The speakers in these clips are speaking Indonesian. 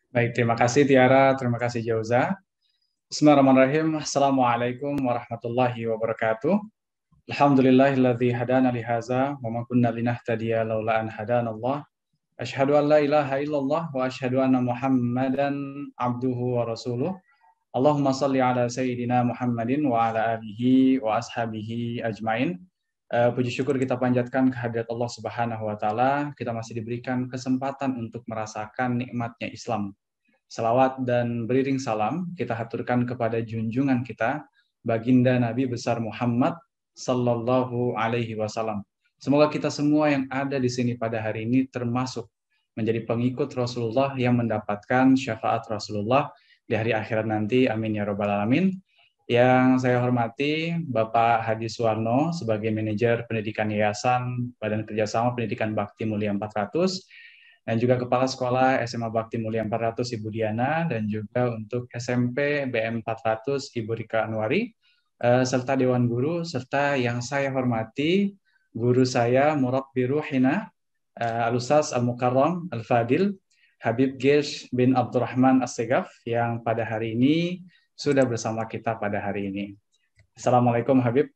Baik, terima kasih Tiara, terima kasih Jauza. Bismillahirrahmanirrahim. Assalamualaikum warahmatullahi wabarakatuh. Alhamdulillahilladzi hadana li hadza wa ma kunna linahtadiya laula an hadanallah. Asyhadu an la ilaha illallah wa asyhadu anna Muhammadan abduhu wa rasuluh. Allahumma salli ala sayyidina Muhammadin wa ala alihi wa ashabihi ajmain. Puji syukur kita panjatkan kehadirat Allah Subhanahu wa taala. Kita masih diberikan kesempatan untuk merasakan nikmatnya Islam. Salawat dan beriring salam kita haturkan kepada junjungan kita, baginda Nabi besar Muhammad Sallallahu Alaihi Wasallam. Semoga kita semua yang ada di sini pada hari ini termasuk menjadi pengikut Rasulullah yang mendapatkan syafaat Rasulullah di hari akhirat nanti. Amin ya Rabbal Alamin. Yang saya hormati Bapak Hadi Suwarno sebagai manajer pendidikan Yayasan Badan Kerjasama Pendidikan Bakti Mulia 400, dan juga Kepala Sekolah SMA Bakti Mulia 400 Ibu Diana, dan juga untuk SMP BM 400 Ibu Rika Anwari, serta Dewan Guru, serta yang saya hormati guru saya Murabbi Ruhina, Al-Ustaz Al-Mukarram Al-Fadil Habib Gesh bin Abdurrahman As-Segaf, yang pada hari ini sudah bersama kita pada hari ini. Assalamualaikum Habib.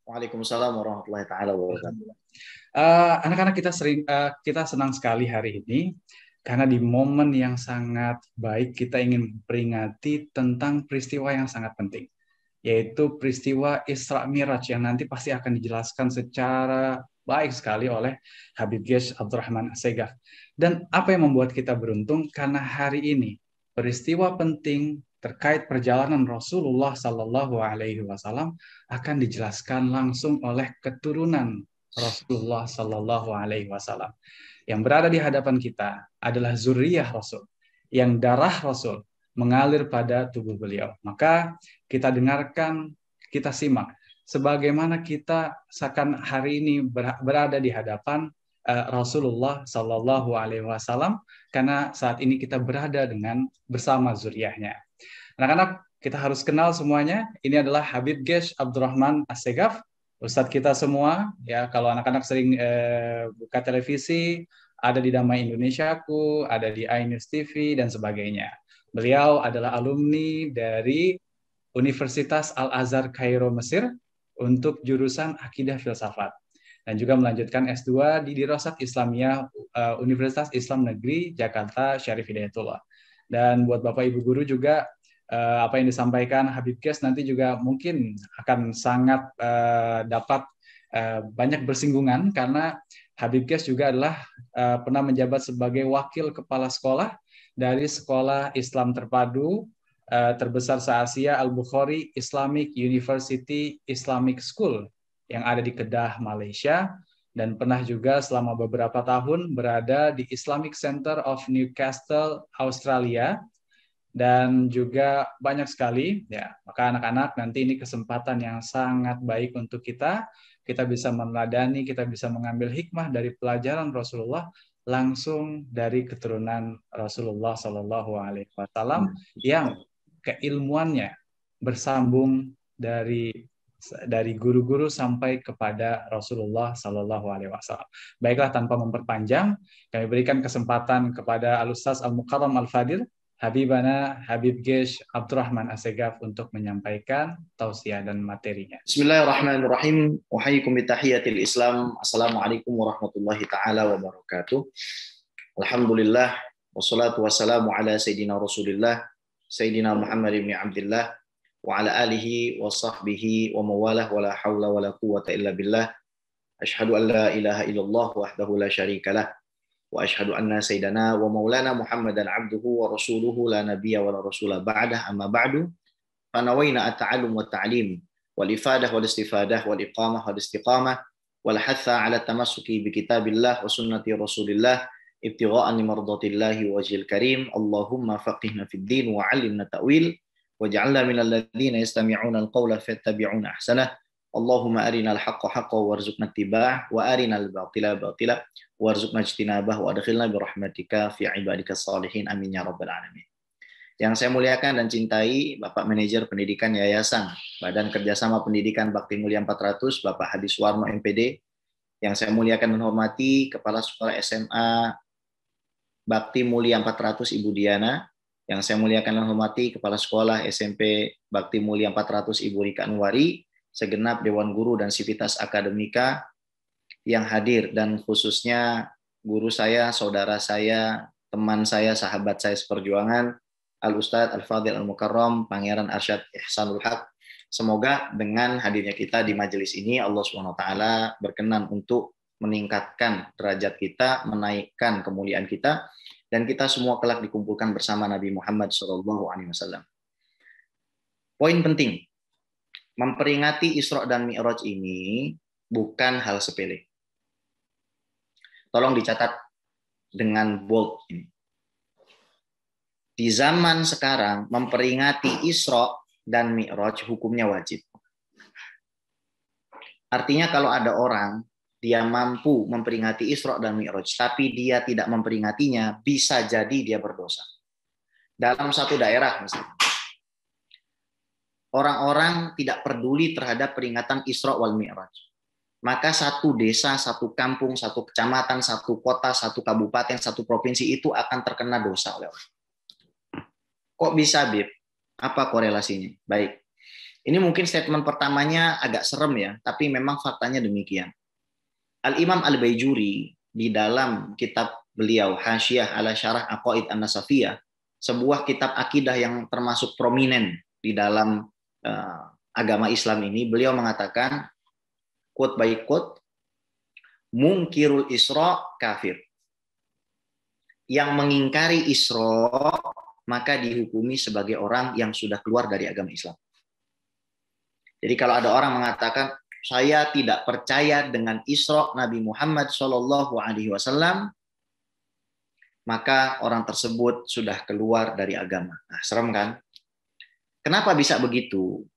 Waalaikumsalam warahmatullahi taala wabarakatuh. Anak-anak kita senang sekali hari ini karena di momen yang sangat baik kita ingin memperingati tentang peristiwa yang sangat penting, yaitu peristiwa Isra Miraj yang nanti pasti akan dijelaskan secara baik sekali oleh Habib Gesh Abdurrahman As-Segaf. Dan apa yang membuat kita beruntung karena hari ini peristiwa penting terkait perjalanan Rasulullah Sallallahu Alaihi Wasallam akan dijelaskan langsung oleh keturunan Rasulullah Sallallahu Alaihi Wasallam. Yang berada di hadapan kita adalah zuriyah Rasul, yang darah Rasul mengalir pada tubuh beliau. Maka kita dengarkan, kita simak, sebagaimana kita seakan hari ini berada di hadapan Rasulullah Sallallahu Alaihi Wasallam, karena saat ini kita berada bersama zuriyahnya. Anak-anak, kita harus kenal semuanya. Ini adalah Habib Gesh Abdurrahman As-Segaf, Ustadz kita semua. Ya, kalau anak-anak sering buka televisi, ada di Damai Indonesiaku, ada di iNews TV dan sebagainya. Beliau adalah alumni dari Universitas Al-Azhar Kairo Mesir untuk jurusan Akidah Filsafat, dan juga melanjutkan S2 di Dirasat Islamiyah Universitas Islam Negeri Jakarta Syarif Hidayatullah. Dan buat Bapak Ibu guru juga, apa yang disampaikan Habib Gesh nanti juga mungkin akan sangat dapat banyak bersinggungan, karena Habib Gesh juga adalah pernah menjabat sebagai wakil kepala sekolah dari Sekolah Islam Terpadu terbesar se-Asia, Al-Bukhari Islamic University Islamic School, yang ada di Kedah, Malaysia, dan pernah juga selama beberapa tahun berada di Islamic Center of Newcastle, Australia, dan juga banyak sekali. Ya, maka anak-anak, nanti ini kesempatan yang sangat baik untuk kita bisa meneladani, kita bisa mengambil hikmah dari pelajaran Rasulullah langsung dari keturunan Rasulullah Shallallahu Alaihi Wasallam, yang keilmuannya bersambung dari guru-guru sampai kepada Rasulullah Shallallahu Alaihi Wasallam. Baiklah, tanpa memperpanjang, kami berikan kesempatan kepada Al-Ustaz Al-Mukarram Al-Fadil Habibana Habib Gesh Abdurrahman As-Segaf untuk menyampaikan tausiah dan materinya. Bismillahirrahmanirrahim. Wahaikum bitahiyatil Islam. Assalamualaikum warahmatullahi taala wabarakatuh. Alhamdulillah wassalatu wassalamu ala sayyidina Rasulillah Sayyidina Muhammad ibn Abdullah wa ala alihi wa sahbihi wa mawalah wa la hawla wa la quwwata illa billah. Asyhadu an la ilaha illallah wahdahu la syarikalah wa asyhadu anna sayyidana wa maulana Muhammadan abduhu wa rasuluhu la nabiyya wa la rasula ba'dah, amma ba'du. Fanawayna at-ta'allum wa ta'lim wal ifadah wal istifadah wal iqamah wal istiqamah wal hatha ala tamassuki bi kitabillah wa sunnati rasulillah ibtigha'an limardatillahi wajhil karim. Allahumma faqihna fid din wa 'allimna ta'wil waj'alna minal ladzina yastami'una al-qawla fayattabi'una ahsanah. Allahumma arinal haqqa haqqan warzuqna ittiba'ah wa arinal batila batila warzuqna ijtinabah wa adkhilna bi rahmatika fi ibadikas salihin, amin ya rabbal alamin. Yang saya muliakan dan cintai Bapak Manajer Pendidikan Yayasan Badan Kerjasama Pendidikan Bakti Mulia 400, Bapak Hadi Suwarno MPD. Yang saya muliakan dan hormati Kepala Sekolah SMA Bakti Mulia 400 Ibu Diana, Yang saya muliakan dan hormati Kepala Sekolah SMP Bakti Mulia 400 Ibu Rika Anwari, segenap Dewan Guru dan Sivitas Akademika yang hadir, dan khususnya guru saya, saudara saya, teman saya, sahabat saya seperjuangan, Al-Ustadz Al-Fadhil Al-Mukarram, Pangeran Arsyad Ihsanul Haq. Semoga dengan hadirnya kita di majelis ini, Allah SWT berkenan untuk meningkatkan derajat kita, menaikkan kemuliaan kita, dan kita semua kelak dikumpulkan bersama Nabi Muhammad SAW. Poin penting, memperingati Isra dan Mi'raj ini bukan hal sepele. Tolong dicatat dengan bold ini. Di zaman sekarang, memperingati Isra dan Mi'raj hukumnya wajib. Artinya kalau ada orang, dia mampu memperingati Isra dan Mi'raj, tapi dia tidak memperingatinya, bisa jadi dia berdosa. Dalam satu daerah misalnya, orang-orang tidak peduli terhadap peringatan Isra wal Mi'raj. Maka satu desa, satu kampung, satu kecamatan, satu kota, satu kabupaten, satu provinsi itu akan terkena dosa oleh orang. Kok bisa, Bib? Apa korelasinya? Baik. Ini mungkin statement pertamanya agak serem ya, tapi memang faktanya demikian. Al-Imam Al-Baijuri di dalam kitab beliau Hasyiah ala Syarah Aqaid An-Nasafiyah, sebuah kitab akidah yang termasuk prominen di dalam agama Islam ini, beliau mengatakan, quote by quote, mungkirul Isra kafir. Yang mengingkari Isra maka dihukumi sebagai orang yang sudah keluar dari agama Islam. Jadi kalau ada orang mengatakan saya tidak percaya dengan Isra Nabi Muhammad SAW, maka orang tersebut sudah keluar dari agama. Nah, serem kan? Kenapa bisa begitu?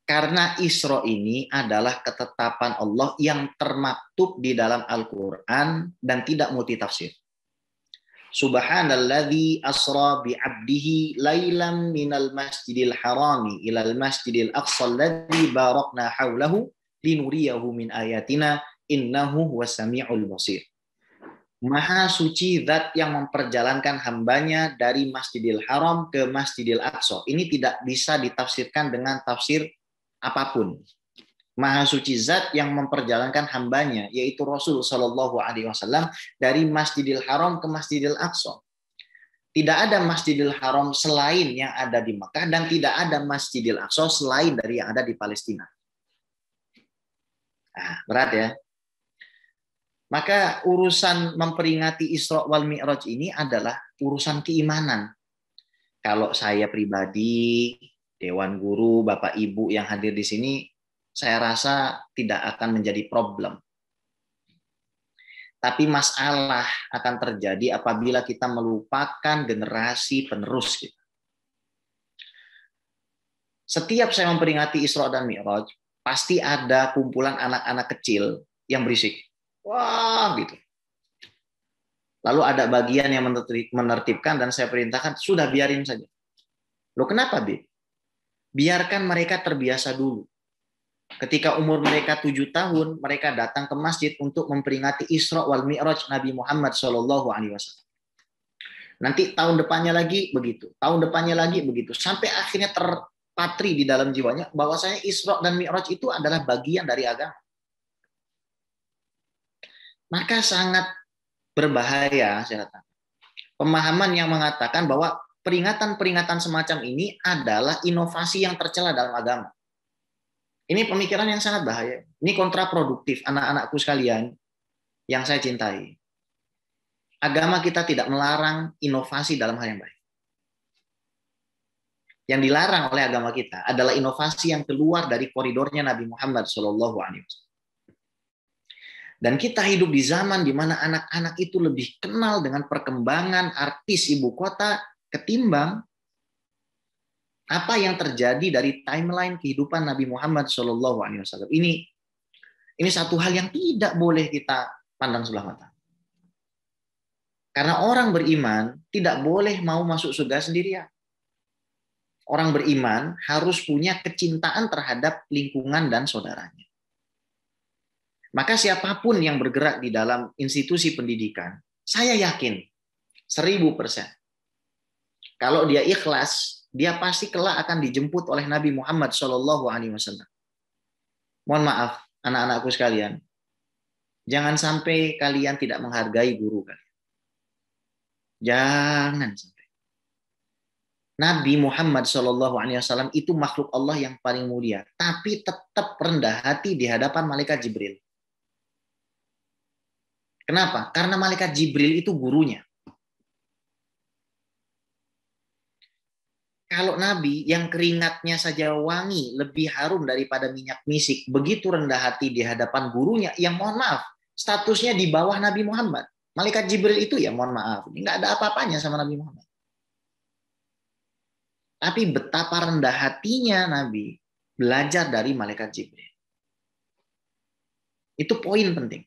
Karena Isra ini adalah ketetapan Allah yang termaktub di dalam Al-Quran dan tidak multitafsir. Subhanalladzi asra bi'abdihi lailam minal masjidil harami ilal masjidil aqsa alladzi barakna haulahu linuriyahu min ayatina innahu huwas samiul basir. Maha suci zat yang memperjalankan hambanya dari Masjidil Haram ke Masjidil Aqsa. Ini tidak bisa ditafsirkan dengan tafsir apapun. Maha suci zat yang memperjalankan hambanya, yaitu Rasul Shallallahu Alaihi Wasallam, dari Masjidil Haram ke Masjidil Aqsa. Tidak ada Masjidil Haram selain yang ada di Mekah, dan tidak ada Masjidil Aqsa selain dari yang ada di Palestina. Nah, berat ya. Maka urusan memperingati Isra wal Mi'raj ini adalah urusan keimanan. Kalau saya pribadi, Dewan Guru, Bapak Ibu yang hadir di sini, saya rasa tidak akan menjadi problem. Tapi masalah akan terjadi apabila kita melupakan generasi penerus kita. Setiap saya memperingati Isra dan Mi'raj, pasti ada kumpulan anak-anak kecil yang berisik. Wah, gitu. Lalu ada bagian yang menertibkan dan saya perintahkan, sudah biarin saja. Loh kenapa, Bi? Biarkan mereka terbiasa dulu. Ketika umur mereka 7 tahun, mereka datang ke masjid untuk memperingati Isra wal Mi'raj Nabi Muhammad SAW. Nanti tahun depannya lagi begitu, tahun depannya lagi begitu, sampai akhirnya terpatri di dalam jiwanya bahwasanya Isra dan Mi'raj itu adalah bagian dari agama. Maka sangat berbahaya, saya katakan, pemahaman yang mengatakan bahwa peringatan-peringatan semacam ini adalah inovasi yang tercela dalam agama. Ini pemikiran yang sangat bahaya. Ini kontraproduktif, anak-anakku sekalian yang saya cintai. Agama kita tidak melarang inovasi dalam hal yang baik. Yang dilarang oleh agama kita adalah inovasi yang keluar dari koridornya Nabi Muhammad SAW. Dan kita hidup di zaman di mana anak-anak itu lebih kenal dengan perkembangan artis ibu kota ketimbang apa yang terjadi dari timeline kehidupan Nabi Muhammad SAW. Ini satu hal yang tidak boleh kita pandang sebelah mata. Karena orang beriman tidak boleh mau masuk surga sendirian. Orang beriman harus punya kecintaan terhadap lingkungan dan saudaranya. Maka siapapun yang bergerak di dalam institusi pendidikan, saya yakin 1000%. Kalau dia ikhlas, dia pasti kelak akan dijemput oleh Nabi Muhammad SAW. Mohon maaf, anak-anakku sekalian, jangan sampai kalian tidak menghargai guru kalian. Jangan sampai. Nabi Muhammad SAW itu makhluk Allah yang paling mulia, tapi tetap rendah hati di hadapan malaikat Jibril. Kenapa? Karena malaikat Jibril itu gurunya. Kalau Nabi yang keringatnya saja wangi lebih harum daripada minyak misik, begitu rendah hati di hadapan gurunya, yang mohon maaf, statusnya di bawah Nabi Muhammad. Malaikat Jibril itu ya mohon maaf, nggak ada apa-apanya sama Nabi Muhammad. Tapi betapa rendah hatinya Nabi belajar dari malaikat Jibril. Itu poin penting.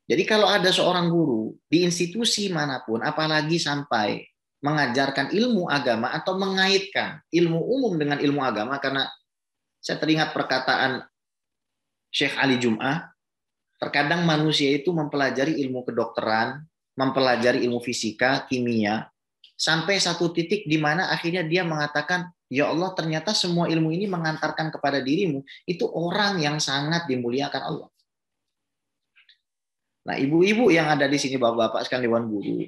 Jadi kalau ada seorang guru di institusi manapun, apalagi sampai mengajarkan ilmu agama atau mengaitkan ilmu umum dengan ilmu agama, karena saya teringat perkataan Syekh Ali Jum'ah, terkadang manusia itu mempelajari ilmu kedokteran, mempelajari ilmu fisika, kimia, sampai satu titik di mana akhirnya dia mengatakan, ya Allah ternyata semua ilmu ini mengantarkan kepada dirimu. Itu orang yang sangat dimuliakan Allah. Nah, ibu-ibu yang ada di sini, bapak-bapak sekalian Dewan Guru,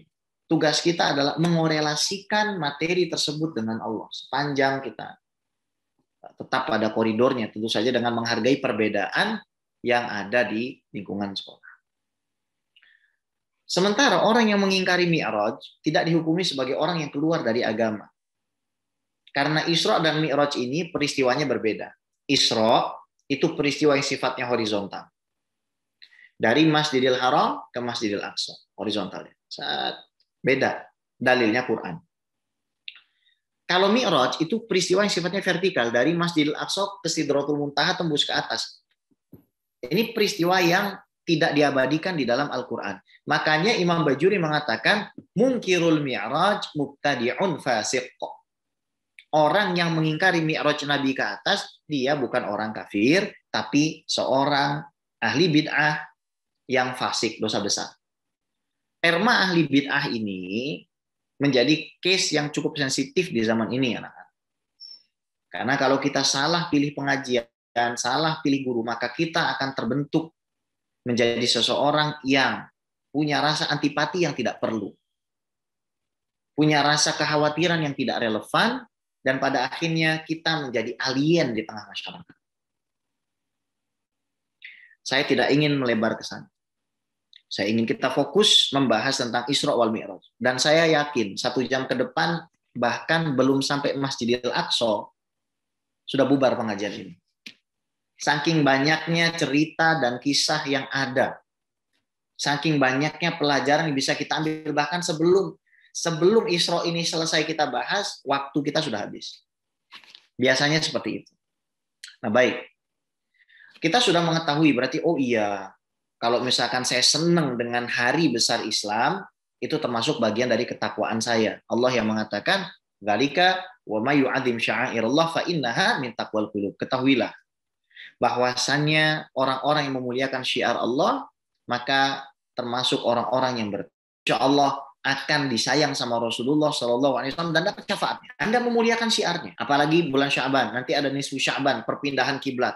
tugas kita adalah mengorelasikan materi tersebut dengan Allah. Sepanjang kita tetap pada koridornya, tentu saja dengan menghargai perbedaan yang ada di lingkungan sekolah. Sementara orang yang mengingkari Mi'raj tidak dihukumi sebagai orang yang keluar dari agama. Karena Isra dan Mi'raj ini peristiwanya berbeda. Isra itu peristiwa yang sifatnya horizontal. Dari Masjidil Haram ke Masjidil Aqsa. Horizontalnya. Beda. Dalilnya Quran. Kalau Mi'raj itu peristiwa yang sifatnya vertikal. Dari Masjidil Aqsa ke Sidratul Muntaha tembus ke atas. Ini peristiwa yang tidak diabadikan di dalam Al-Quran. Makanya Imam Bajuri mengatakan, Munkirul Mi'raj mubtadi'un fasiq. Orang yang mengingkari Mi'raj Nabi ke atas, dia bukan orang kafir, tapi seorang ahli bid'ah yang fasik, dosa besar. Perma ahli bid'ah ini menjadi case yang cukup sensitif di zaman ini, anak-anak. Karena kalau kita salah pilih pengajian, salah pilih guru, maka kita akan terbentuk menjadi seseorang yang punya rasa antipati yang tidak perlu. Punya rasa kekhawatiran yang tidak relevan, dan pada akhirnya kita menjadi alien di tengah masyarakat. Saya tidak ingin melebar ke sana. Saya ingin kita fokus membahas tentang Isra wal Mi'raj. Dan saya yakin 1 jam ke depan, bahkan belum sampai Masjidil Aqsa, sudah bubar pengajian ini. Saking banyaknya cerita dan kisah yang ada. Saking banyaknya pelajaran yang bisa kita ambil. Bahkan sebelum Isra ini selesai kita bahas, waktu kita sudah habis. Biasanya seperti itu. Nah baik. Kita sudah mengetahui berarti, oh iya, kalau misalkan saya senang dengan hari besar Islam, itu termasuk bagian dari ketakwaan saya. Allah yang mengatakan, "Dzalika wa may yu'adzim sya'airallah fa innaha min taqwal qulub." Ketahuilah bahwasannya orang-orang yang memuliakan syiar Allah, maka termasuk orang-orang yang insya Allah akan disayang sama Rasulullah SAW dan dapat syafaatnya. Anda memuliakan syiarnya. Apalagi bulan Sya'ban, nanti ada nisfu Sya'ban, perpindahan kiblat.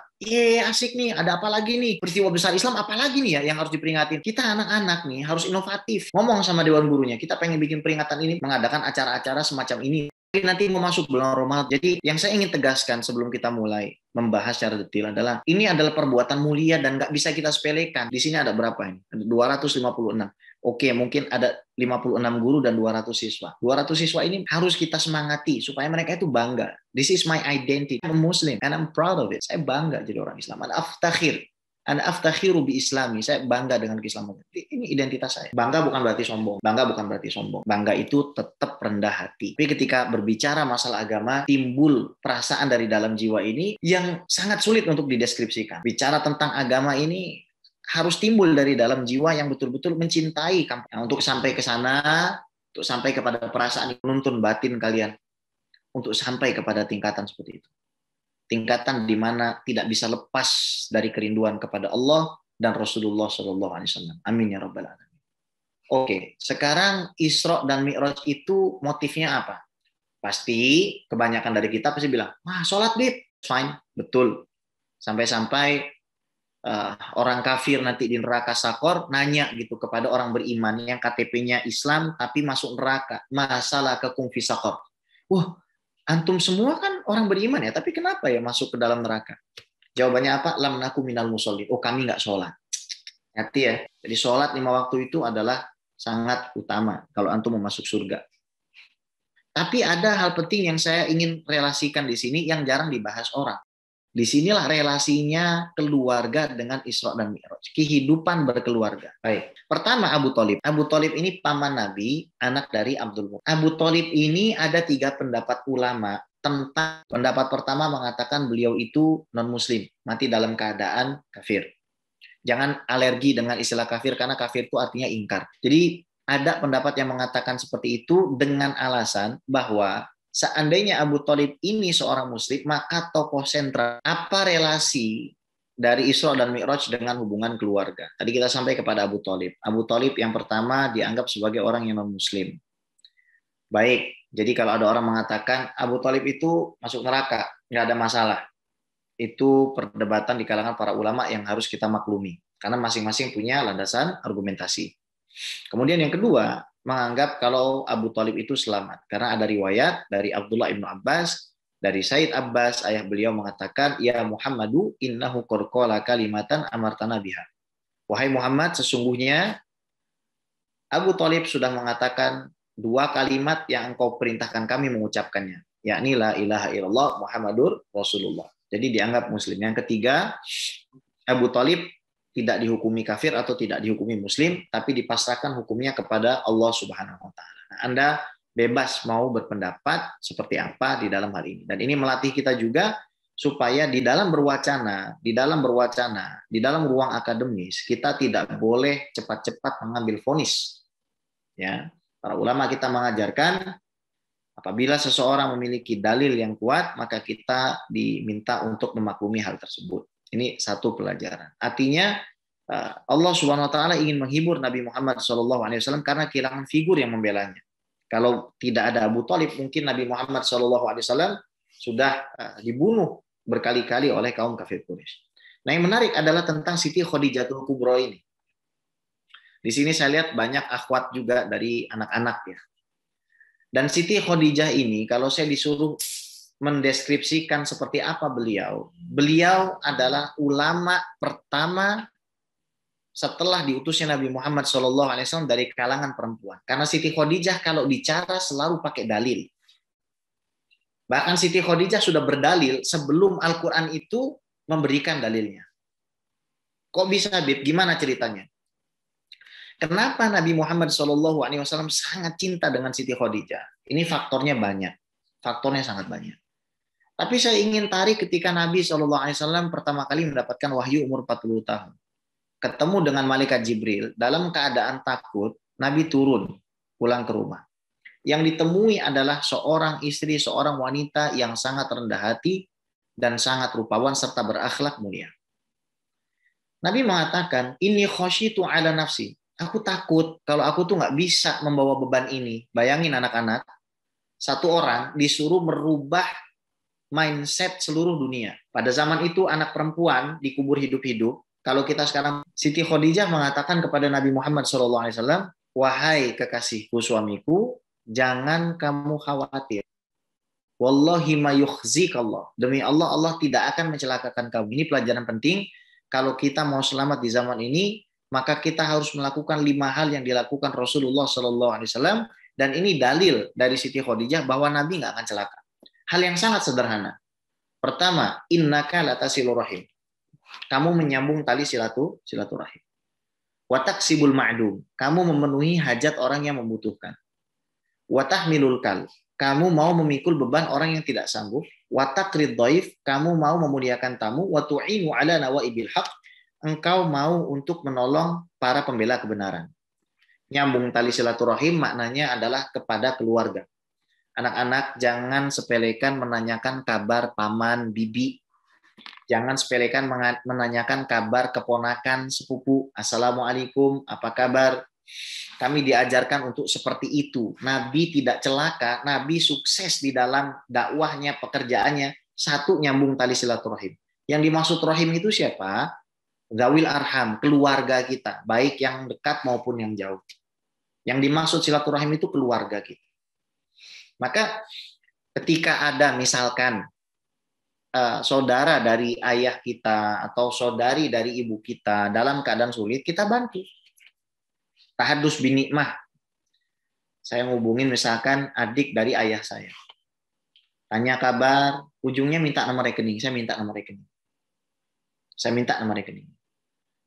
Asik nih, ada apa lagi nih? Peristiwa besar Islam apa lagi nih ya yang harus diperingatin? Kita anak-anak nih harus inovatif. Ngomong sama Dewan Gurunya, kita pengen bikin peringatan ini, mengadakan acara-acara semacam ini. Nanti mau masuk bulan Ramadan. Jadi yang saya ingin tegaskan sebelum kita mulai membahas secara detail adalah ini adalah perbuatan mulia dan nggak bisa kita sepelekan. Di sini ada berapa ini? Ada 256. Oke, mungkin ada 56 guru dan 200 siswa. 200 siswa ini harus kita semangati supaya mereka itu bangga. This is my identity. I'm a Muslim and I'm proud of it. Saya bangga jadi orang Islam. Ana aftakhiru bi islami. Saya bangga dengan keislaman. Ini identitas saya. Bangga bukan berarti sombong. Bangga itu tetap rendah hati. Tapi ketika berbicara masalah agama, timbul perasaan dari dalam jiwa ini yang sangat sulit untuk dideskripsikan. Bicara tentang agama ini harus timbul dari dalam jiwa yang betul-betul mencintai kampung. Nah, untuk sampai ke sana, untuk sampai kepada perasaan penuntun batin kalian, untuk sampai kepada tingkatan seperti itu. Tingkatan di mana tidak bisa lepas dari kerinduan kepada Allah dan Rasulullah SAW. Amin ya rabbal alamin. Oke, sekarang Isra dan Mi'raj itu motifnya apa? Pasti kebanyakan dari kita pasti bilang, wah sholat Bib, fine, betul. Sampai-sampai orang kafir nanti di neraka sakor nanya gitu kepada orang beriman yang KTP-nya Islam tapi masuk neraka, masalah kekum fi sakor. Wah, antum semua kan orang beriman ya, tapi kenapa ya masuk ke dalam neraka? Jawabannya apa? Lam naku minal musholin. Oh, kami nggak sholat. Hati ya. Jadi sholat 5 waktu itu adalah sangat utama kalau antum mau masuk surga. Tapi ada hal penting yang saya ingin relasikan di sini yang jarang dibahas orang. Disinilah relasinya keluarga dengan Isra dan Mi'raj. Kehidupan berkeluarga. Baik. Pertama Abu Thalib. Abu Thalib ini paman Nabi, anak dari Abdul Muttalib. Abu Thalib ini ada 3 pendapat ulama tentang. Pendapat pertama mengatakan beliau itu non-muslim, mati dalam keadaan kafir. Jangan alergi dengan istilah kafir karena kafir itu artinya ingkar. Jadi ada pendapat yang mengatakan seperti itu dengan alasan bahwa seandainya Abu Thalib ini seorang muslim, maka tokoh sentral apa relasi dari Isra dan Mi'raj dengan hubungan keluarga. Tadi kita sampai kepada Abu Thalib. Abu Thalib yang pertama dianggap sebagai orang yang non-muslim. Baik, jadi kalau ada orang mengatakan Abu Thalib itu masuk neraka, nggak ada masalah. Itu perdebatan di kalangan para ulama yang harus kita maklumi. Karena masing-masing punya landasan argumentasi. Kemudian yang kedua, menganggap kalau Abu Thalib itu selamat. Karena ada riwayat dari Abdullah ibnu Abbas, dari Said Abbas, ayah beliau mengatakan, Ya Muhammadu innahu qorqala kalimatan amartana biha. Wahai Muhammad, sesungguhnya Abu Thalib sudah mengatakan 2 kalimat yang engkau perintahkan kami mengucapkannya. Yakni la ilaha illallah Muhammadur Rasulullah. Jadi dianggap muslim. Yang ketiga, Abu Thalib tidak dihukumi kafir atau tidak dihukumi muslim, tapi dipasrahkan hukumnya kepada Allah Subhanahu wa taala. Nah, Anda bebas mau berpendapat seperti apa di dalam hal ini. Dan ini melatih kita juga supaya di dalam berwacana, di dalam ruang akademis, kita tidak boleh cepat-cepat mengambil vonis. Ya, para ulama kita mengajarkan apabila seseorang memiliki dalil yang kuat, maka kita diminta untuk memaklumi hal tersebut. Ini satu pelajaran. Artinya Allah Subhanahu wa taala ingin menghibur Nabi Muhammad SAW karena kehilangan figur yang membelanya. Kalau tidak ada Abu Thalib, mungkin Nabi Muhammad SAW sudah dibunuh berkali-kali oleh kaum kafir Quraisy. Nah, yang menarik adalah tentang Siti Khadijatul Kubra ini. Di sini saya lihat banyak akhwat juga dari anak-anak ya. Dan Siti Khadijah ini kalau saya disuruh mendeskripsikan seperti apa beliau adalah ulama pertama setelah diutusnya Nabi Muhammad SAW dari kalangan perempuan. Karena Siti Khadijah kalau bicara selalu pakai dalil. Bahkan Siti Khadijah sudah berdalil sebelum Al-Quran itu memberikan dalilnya. Kok bisa, Bib? Gimana ceritanya? Kenapa Nabi Muhammad SAW sangat cinta dengan Siti Khadijah? Ini faktornya banyak. Faktornya sangat banyak. Tapi saya ingin tarik ketika Nabi SAW pertama kali mendapatkan wahyu umur 40 tahun. Ketemu dengan malaikat Jibril, dalam keadaan takut, Nabi turun pulang ke rumah. Yang ditemui adalah seorang istri, seorang wanita yang sangat rendah hati dan sangat rupawan serta berakhlak mulia. Nabi mengatakan, ini khosyitu ala nafsi. Aku takut kalau aku tuh nggak bisa membawa beban ini. Bayangin anak-anak, satu orang disuruh merubah mindset seluruh dunia. Pada zaman itu anak perempuan dikubur hidup-hidup. Kalau kita sekarang, Siti Khadijah mengatakan kepada Nabi Muhammad SAW, wahai kekasihku suamiku, jangan kamu khawatir. Wallahi ma yukhzikallah. Demi Allah, Allah tidak akan mencelakakan kamu. Ini pelajaran penting. Kalau kita mau selamat di zaman ini, maka kita harus melakukan 5 hal yang dilakukan Rasulullah SAW. Dan ini dalil dari Siti Khadijah bahwa Nabi nggak akan celaka. Hal yang sangat sederhana. Pertama, innaka latasilur rahim. Kamu menyambung tali silaturahim. Wa taksibul ma'dum. Kamu memenuhi hajat orang yang membutuhkan. Wa tahmilul kal. Kamu mau memikul beban orang yang tidak sanggup. Wa taqrid dhaif. Kamu mau memuliakan tamu. Wa tu'inu ala nawaibil haq. Engkau mau untuk menolong para pembela kebenaran. Nyambung tali silaturahim maknanya adalah kepada keluarga. Anak-anak jangan sepelekan menanyakan kabar paman, bibi. Jangan sepelekan menanyakan kabar keponakan, sepupu. Assalamualaikum, apa kabar? Kami diajarkan untuk seperti itu. Nabi tidak celaka, Nabi sukses di dalam dakwahnya, pekerjaannya. Satu, nyambung tali silaturahim. Yang dimaksud rahim itu siapa? Zawil arham, keluarga kita, baik yang dekat maupun yang jauh. Yang dimaksud silaturahim itu keluarga kita. Maka ketika ada misalkan saudara dari ayah kita atau saudari dari ibu kita dalam keadaan sulit, kita bantu. Tahadus binikmah. Saya ngubungin misalkan adik dari ayah saya. Tanya kabar, ujungnya minta nomor rekening. Saya minta nomor rekening.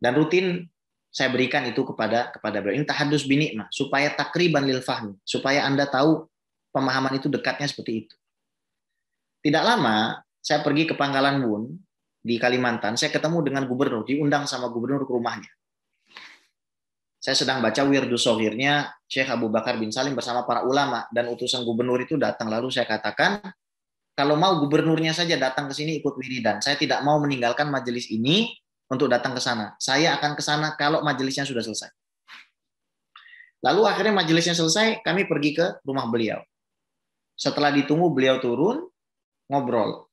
Dan rutin saya berikan itu kepada beliau. Ini tahadus binikmah, supaya takriban lil fahmi, supaya Anda tahu pemahaman itu dekatnya seperti itu. Tidak lama, saya pergi ke Pangkalan Bun di Kalimantan, saya ketemu dengan gubernur, diundang sama gubernur ke rumahnya. Saya sedang baca Wirdus Shoghirnya Syekh Abu Bakar bin Salim bersama para ulama, dan utusan gubernur itu datang. Lalu saya katakan, kalau mau gubernurnya saja datang ke sini ikut wiridan. Saya tidak mau meninggalkan majelis ini untuk datang ke sana. Saya akan ke sana kalau majelisnya sudah selesai. Lalu akhirnya majelisnya selesai, kami pergi ke rumah beliau. Setelah ditunggu beliau turun, ngobrol.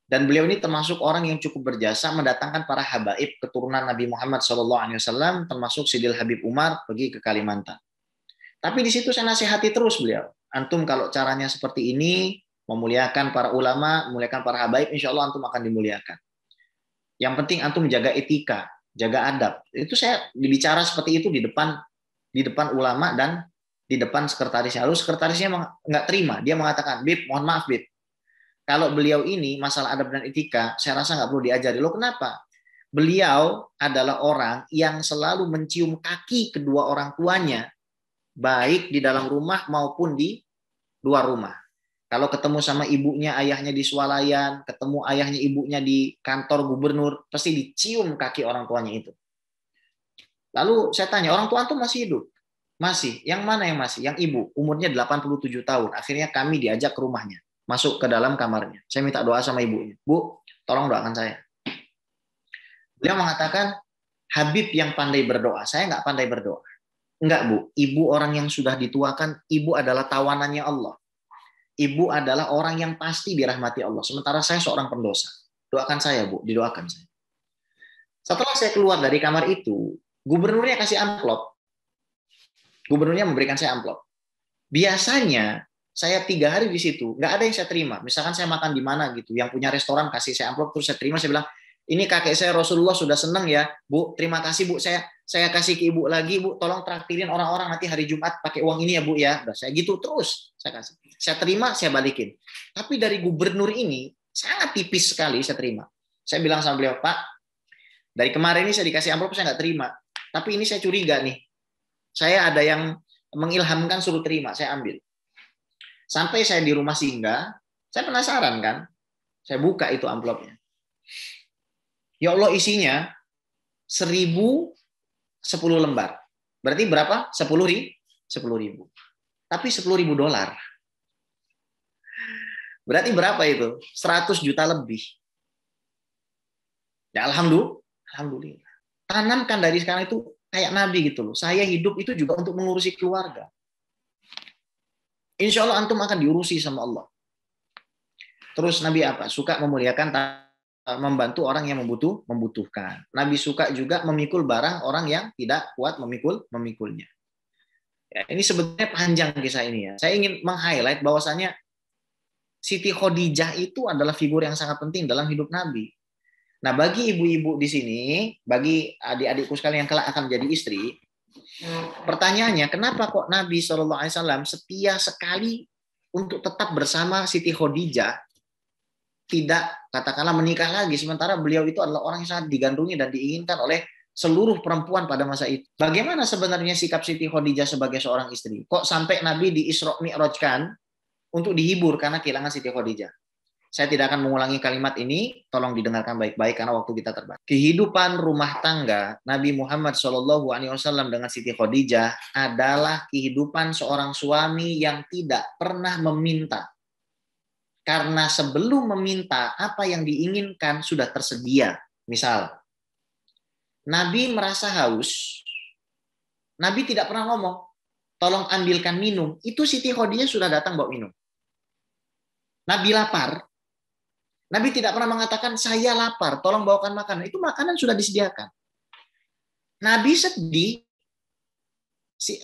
Dan beliau ini termasuk orang yang cukup berjasa mendatangkan para habaib keturunan Nabi Muhammad SAW, termasuk Sidil Habib Umar pergi ke Kalimantan. Tapi di situ saya nasihati terus beliau. Antum kalau caranya seperti ini, memuliakan para ulama, memuliakan para habaib, insya Allah antum akan dimuliakan. Yang penting antum jaga etika, jaga adab. Itu saya bicara seperti itu di depan ulama dan di depan sekretarisnya. Lalu sekretarisnya nggak terima, dia mengatakan, Bib, mohon maaf Bib, kalau beliau ini masalah adab dan etika, saya rasa nggak perlu diajari. Loh kenapa? Beliau adalah orang yang selalu mencium kaki kedua orang tuanya, baik di dalam rumah maupun di luar rumah. Kalau ketemu sama ibunya, ayahnya di swalayan, ketemu ayahnya, ibunya di kantor gubernur, pasti dicium kaki orang tuanya itu. Lalu saya tanya, orang tua itu masih hidup? Masih. Yang mana yang masih? Yang ibu, umurnya 87 tahun. Akhirnya kami diajak ke rumahnya. Masuk ke dalam kamarnya. Saya minta doa sama ibunya. Bu, tolong doakan saya. Beliau mengatakan, Habib yang pandai berdoa. Saya nggak pandai berdoa. Enggak, Bu. Ibu orang yang sudah dituakan, ibu adalah tawanannya Allah. Ibu adalah orang yang pasti dirahmati Allah. Sementara saya seorang pendosa. Doakan saya, Bu. Didoakan saya. Setelah saya keluar dari kamar itu, gubernurnya kasih amplop. Gubernurnya memberikan saya amplop. Biasanya, saya 3 hari di situ, nggak ada yang saya terima. Misalkan saya makan di mana gitu, yang punya restoran kasih saya amplop, terus saya terima, saya bilang, ini kakek saya Rasulullah sudah senang ya, Bu, terima kasih Bu, saya kasih ke ibu lagi, Bu, tolong traktirin orang-orang nanti hari Jumat pakai uang ini ya Bu ya. Udah, saya gitu terus, saya kasih. Saya terima, saya balikin. Tapi dari gubernur ini, sangat tipis sekali saya terima. Saya bilang sama beliau, Pak, dari kemarin ini saya dikasih amplop, saya nggak terima. Tapi ini saya curiga nih, saya ada yang mengilhamkan suruh terima, saya ambil. Sampai saya di rumah singgah, saya penasaran kan, saya buka itu amplopnya. Ya Allah, isinya 1010 lembar. Berarti berapa? 10.000. Tapi 10.000 dolar. Berarti berapa itu? 100 juta lebih. Ya alhamdulillah. Tanamkan dari sekarang itu kayak Nabi gitu loh. Saya hidup itu juga untuk mengurusi keluarga. Insya Allah antum akan diurusi sama Allah. Terus Nabi apa? Suka memuliakan, membantu orang yang membutuhkan. Nabi suka juga memikul barang orang yang tidak kuat memikulnya. Ya, ini sebenarnya panjang kisah ini ya. Saya ingin meng-highlight bahwasanya Siti Khadijah itu adalah figur yang sangat penting dalam hidup Nabi. Nah, bagi ibu-ibu di sini, bagi adik-adikku sekalian yang kelak akan menjadi istri, pertanyaannya, kenapa kok Nabi SAW setia sekali untuk tetap bersama Siti Khadijah, tidak katakanlah menikah lagi, sementara beliau itu adalah orang yang sangat digandrungi dan diinginkan oleh seluruh perempuan pada masa itu. Bagaimana sebenarnya sikap Siti Khadijah sebagai seorang istri? Kok sampai Nabi di Isra Mi'rajkan untuk dihibur karena kehilangan Siti Khadijah? Saya tidak akan mengulangi kalimat ini, tolong didengarkan baik-baik karena waktu kita terbatas. Kehidupan rumah tangga Nabi Muhammad SAW dengan Siti Khadijah adalah kehidupan seorang suami yang tidak pernah meminta. Karena sebelum meminta, apa yang diinginkan sudah tersedia. Misal, Nabi merasa haus, Nabi tidak pernah ngomong, tolong ambilkan minum. Itu Siti Khadijah sudah datang bawa minum. Nabi lapar, Nabi tidak pernah mengatakan, saya lapar, tolong bawakan makanan. Itu makanan sudah disediakan. Nabi sedih,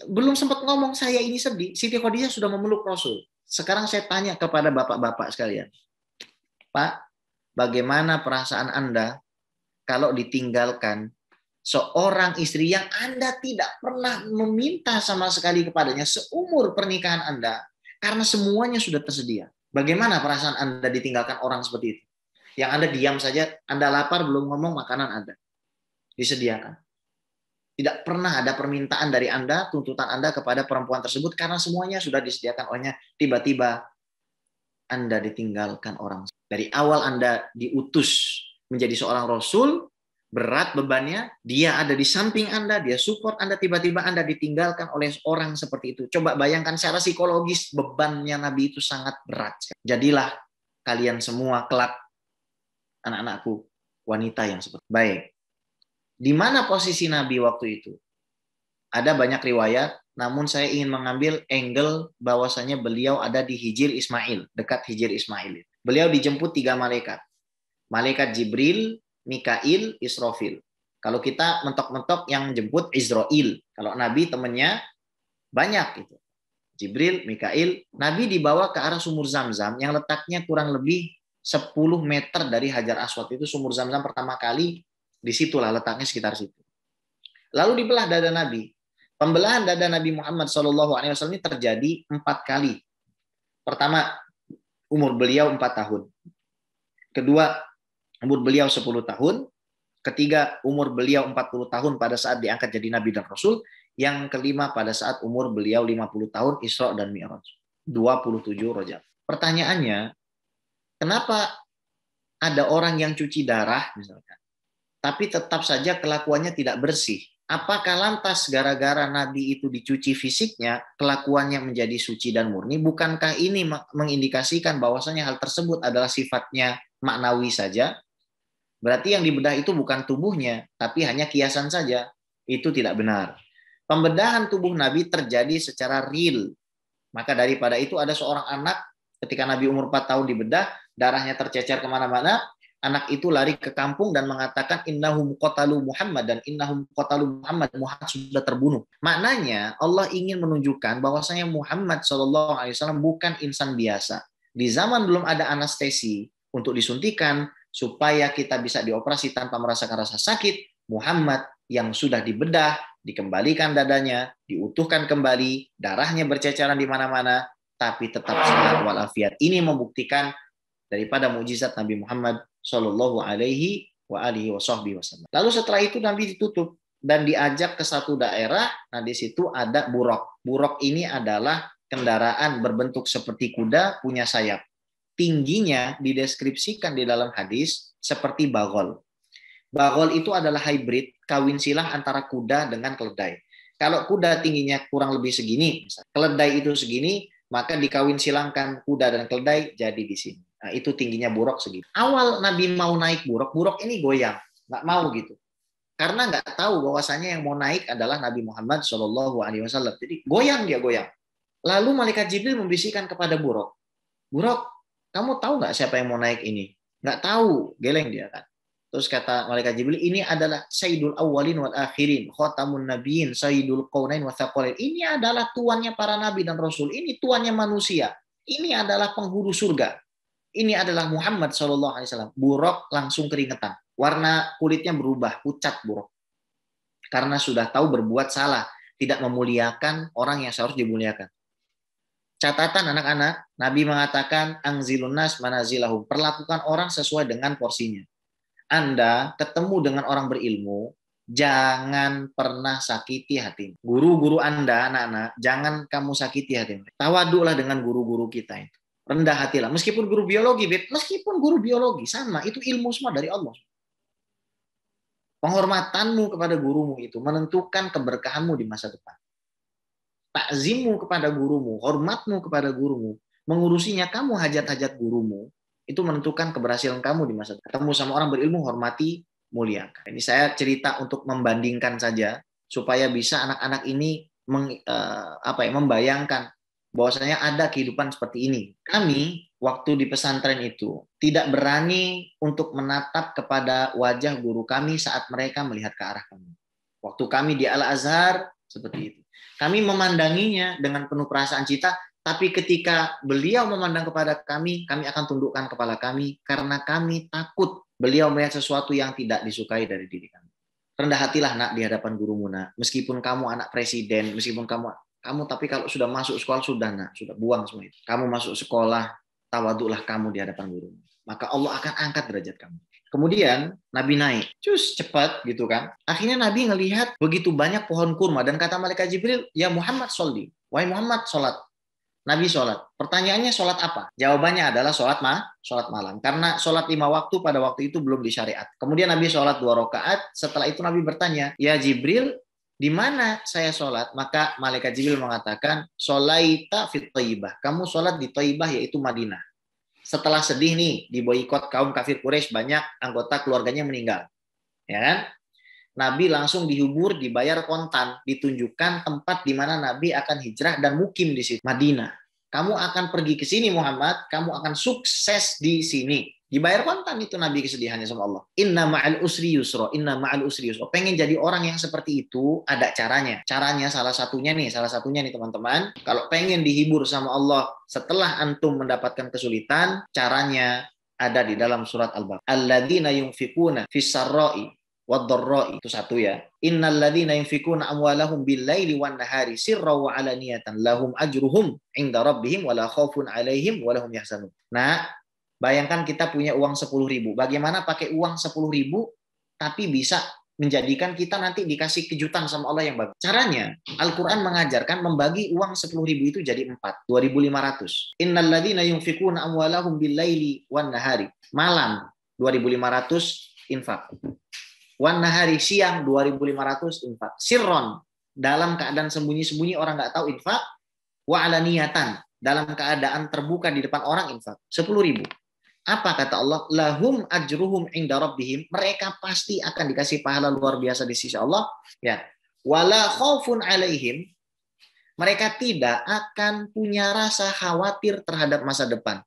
belum sempat ngomong saya ini sedih, Siti Khadijah sudah memeluk Rasul. Sekarang saya tanya kepada bapak-bapak sekalian, Pak, bagaimana perasaan Anda kalau ditinggalkan seorang istri yang Anda tidak pernah meminta sama sekali kepadanya seumur pernikahan Anda, karena semuanya sudah tersedia. Bagaimana perasaan Anda ditinggalkan orang seperti itu? Yang Anda diam saja, Anda lapar belum ngomong, makanan ada, disediakan. Tidak pernah ada permintaan dari Anda, tuntutan Anda kepada perempuan tersebut, karena semuanya sudah disediakan olehnya. Tiba-tiba Anda ditinggalkan orang. Dari awal Anda diutus menjadi seorang Rasul, berat bebannya, dia ada di samping Anda, dia support Anda, tiba-tiba Anda ditinggalkan oleh orang seperti itu. Coba bayangkan secara psikologis, bebannya Nabi itu sangat berat. Jadilah kalian semua kelak anak-anakku wanita yang seperti itu. Baik. Di mana posisi Nabi waktu itu? Ada banyak riwayat, namun saya ingin mengambil angle bahwasanya beliau ada di Hijr Ismail, dekat Hijr Ismail. Beliau dijemput 3 malaikat. Malaikat Jibril, Mikail, Israfil. Kalau kita mentok-mentok yang jemput Israel. Kalau Nabi temannya banyak itu. Jibril, Mikail. Nabi dibawa ke arah sumur Zam-Zam yang letaknya kurang lebih 10 meter dari Hajar Aswad. Itu sumur Zam-Zam pertama kali, disitulah letaknya sekitar situ. Lalu dibelah dada Nabi. Pembelahan dada Nabi Muhammad SAW ini terjadi 4 kali. Pertama, umur beliau 4 tahun. Kedua, umur beliau 10 tahun. Ketiga, umur beliau 40 tahun pada saat diangkat jadi Nabi dan Rasul. Yang kelima, pada saat umur beliau 50 tahun, Isra dan Mi'raj. 27 Rajab. Pertanyaannya, kenapa ada orang yang cuci darah, misalkan, tapi tetap saja kelakuannya tidak bersih? Apakah lantas gara-gara Nabi itu dicuci fisiknya, kelakuannya menjadi suci dan murni? Bukankah ini mengindikasikan bahwasanya hal tersebut adalah sifatnya maknawi saja? Berarti yang dibedah itu bukan tubuhnya, tapi hanya kiasan saja. Itu tidak benar. Pembedahan tubuh Nabi terjadi secara real. Maka daripada itu ada seorang anak, ketika Nabi umur 4 tahun dibedah, darahnya tercecer kemana-mana, anak itu lari ke kampung dan mengatakan innahum qatalu Muhammad, dan innahum qatalu Muhammad, Muhammad sudah terbunuh. Maknanya Allah ingin menunjukkan bahwasanya Muhammad SAW bukan insan biasa. Di zaman belum ada anestesi untuk disuntikan supaya kita bisa dioperasi tanpa merasakan rasa sakit, Muhammad yang sudah dibedah, dikembalikan dadanya, diutuhkan kembali, darahnya berceceran di mana-mana, tapi tetap sehat walafiat. Ini membuktikan daripada mukjizat Nabi Muhammad Shallallahu Alaihi Wasallam. Lalu setelah itu Nabi ditutup dan diajak ke satu daerah. Nah di situ ada buraq. Buraq ini adalah kendaraan berbentuk seperti kuda, punya sayap. Tingginya dideskripsikan di dalam hadis seperti bagol. Bagol itu adalah hybrid, kawin silang antara kuda dengan keledai. Kalau kuda tingginya kurang lebih segini, keledai itu segini, maka dikawin silangkan kuda dan keledai jadi di sini. Nah, itu tingginya buraq segitu. Awal Nabi mau naik buraq, buraq ini goyang, nggak mau gitu. Karena nggak tahu bahwasanya yang mau naik adalah Nabi Muhammad SAW. Jadi goyang dia goyang. Lalu malaikat Jibril membisikkan kepada buraq, buraq, kamu tahu nggak siapa yang mau naik ini? Nggak tahu, geleng dia kan. Terus kata malaikat Jibril, ini adalah Sayyidul Awwalin wal Akhirin, Khatamun Nabiyyin, Sayyidul Qaunain wa Tsaqalain. Ini adalah tuannya para nabi dan rasul. Ini tuannya manusia. Ini adalah penghulu surga. Ini adalah Muhammad SAW. Buraq langsung keringetan. Warna kulitnya berubah, pucat buraq. Karena sudah tahu berbuat salah, tidak memuliakan orang yang seharusnya dimuliakan. Catatan anak-anak, Nabi mengatakan angzilun nas manazilahum, perlakukan orang sesuai dengan porsinya. Anda ketemu dengan orang berilmu, jangan pernah sakiti hati. Guru-guru Anda, anak-anak, jangan kamu sakiti hati. Tawaduklah dengan guru-guru kita itu. Rendah hatilah. Meskipun guru biologi, meskipun guru biologi, sama. Itu ilmu semua dari Allah. Penghormatanmu kepada gurumu itu menentukan keberkahanmu di masa depan. Takzimmu kepada gurumu, hormatmu kepada gurumu, mengurusinya kamu hajat-hajat gurumu, itu menentukan keberhasilan kamu di masa depan. Ketemu sama orang berilmu, hormati, muliakan. Ini saya cerita untuk membandingkan saja, supaya bisa anak-anak ini membayangkan bahwasanya ada kehidupan seperti ini. Kami waktu di pesantren itu tidak berani untuk menatap kepada wajah guru kami saat mereka melihat ke arah kami. Waktu kami di Al-Azhar seperti itu. Kami memandanginya dengan penuh perasaan cinta, tapi ketika beliau memandang kepada kami, kami akan tundukkan kepala kami karena kami takut beliau melihat sesuatu yang tidak disukai dari diri kami. Rendah hatilah nak di hadapan gurumu nak. Meskipun kamu anak presiden, meskipun kamu tapi kalau sudah masuk sekolah sudah nak, sudah buang semua itu. Kamu masuk sekolah, tawaduklah kamu di hadapan gurumu. Maka Allah akan angkat derajat kamu. Kemudian Nabi naik, cepat gitu kan. Akhirnya Nabi ngelihat begitu banyak pohon kurma dan kata malaikat Jibril, ya Muhammad sholli, wahai Muhammad sholat. Nabi sholat. Pertanyaannya sholat apa? Jawabannya adalah sholat malam. Karena sholat 5 waktu pada waktu itu belum disyariat. Kemudian Nabi sholat 2 rakaat. Setelah itu Nabi bertanya, ya Jibril, di mana saya sholat? Maka malaikat Jibril mengatakan, sholaita fit Thayyibah. Kamu sholat di Thayyibah yaitu Madinah. Setelah sedih nih, di boikot kaum kafir Quraisy, banyak anggota keluarganya meninggal. Ya kan? Nabi langsung dihubur, dibayar kontan, ditunjukkan tempat di mana Nabi akan hijrah dan mukim di situ, Madinah. Kamu akan pergi ke sini Muhammad, kamu akan sukses di sini. Dibayar kontan itu Nabi kesedihannya sama Allah. Inna ma'al usri yusra, inna ma'al usri yusra. Pengen jadi orang yang seperti itu, ada caranya. Caranya salah satunya nih teman-teman. Kalau pengen dihibur sama Allah setelah antum mendapatkan kesulitan, caranya ada di dalam surat Al-Baqarah. Alladzina yunfikuna fis sarra'i wad-dharra'i, itu satu ya. Innal ladzina yunfikuna amwalahum bil-laili wan-nahari sirran wa 'alaniyatan lahum ajruhum 'inda rabbihim wala khaufun 'alaihim wala hum yahzanun. Nah, bayangkan kita punya uang 10.000. Bagaimana pakai uang 10.000 tapi bisa menjadikan kita nanti dikasih kejutan sama Allah yang bagus. Caranya, Al-Qur'an mengajarkan membagi uang 10.000 itu jadi 4, 2.500. Innal ladzina yunfikuna amwalahum bil-laili wan-nahari. Malam 2.500 infak. Wan nahari, siang 2.500 infak. Sirron, dalam keadaan sembunyi-sembunyi orang nggak tahu infak. Wa alaniyatan, dalam keadaan terbuka di depan orang infak. 10.000. Apa kata Allah? Lahum ajruhum inda rabbihim. Mereka pasti akan dikasih pahala luar biasa di sisi Allah. Ya. Wala khaufun alaihim. Mereka tidak akan punya rasa khawatir terhadap masa depan.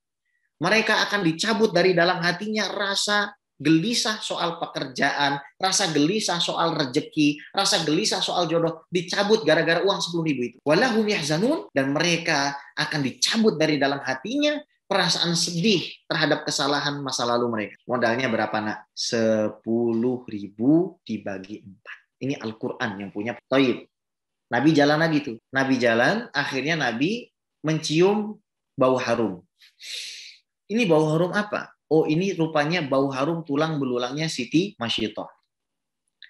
Mereka akan dicabut dari dalam hatinya rasa gelisah soal pekerjaan, rasa gelisah soal rezeki, rasa gelisah soal jodoh, dicabut gara-gara uang 10.000 itu. Walahum yahzanun, dan mereka akan dicabut dari dalam hatinya perasaan sedih terhadap kesalahan masa lalu mereka. Modalnya berapa nak? 10.000 dibagi 4. Ini Al-Quran yang punya. Taib. Nabi jalan lagi tuh. Nabi jalan, akhirnya Nabi mencium bau harum. Ini bau harum apa? Oh, ini rupanya bau harum tulang belulangnya Siti Masyitoh.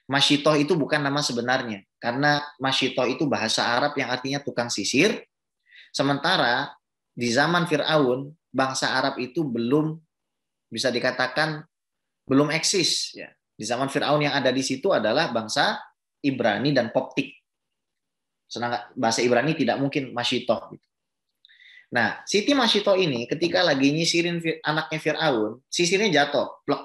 Masyitoh itu bukan nama sebenarnya, karena Masyitoh itu bahasa Arab yang artinya tukang sisir. Sementara di zaman Fir'aun, bangsa Arab itu belum bisa dikatakan belum eksis. Ya. Di zaman Fir'aun yang ada di situ adalah bangsa Ibrani dan Koptik. Sedangkan bahasa Ibrani tidak mungkin Masyitoh. Nah, Siti Masyitoh ini ketika lagi nyisirin anaknya Fir'aun, sisirnya jatuh. Plok.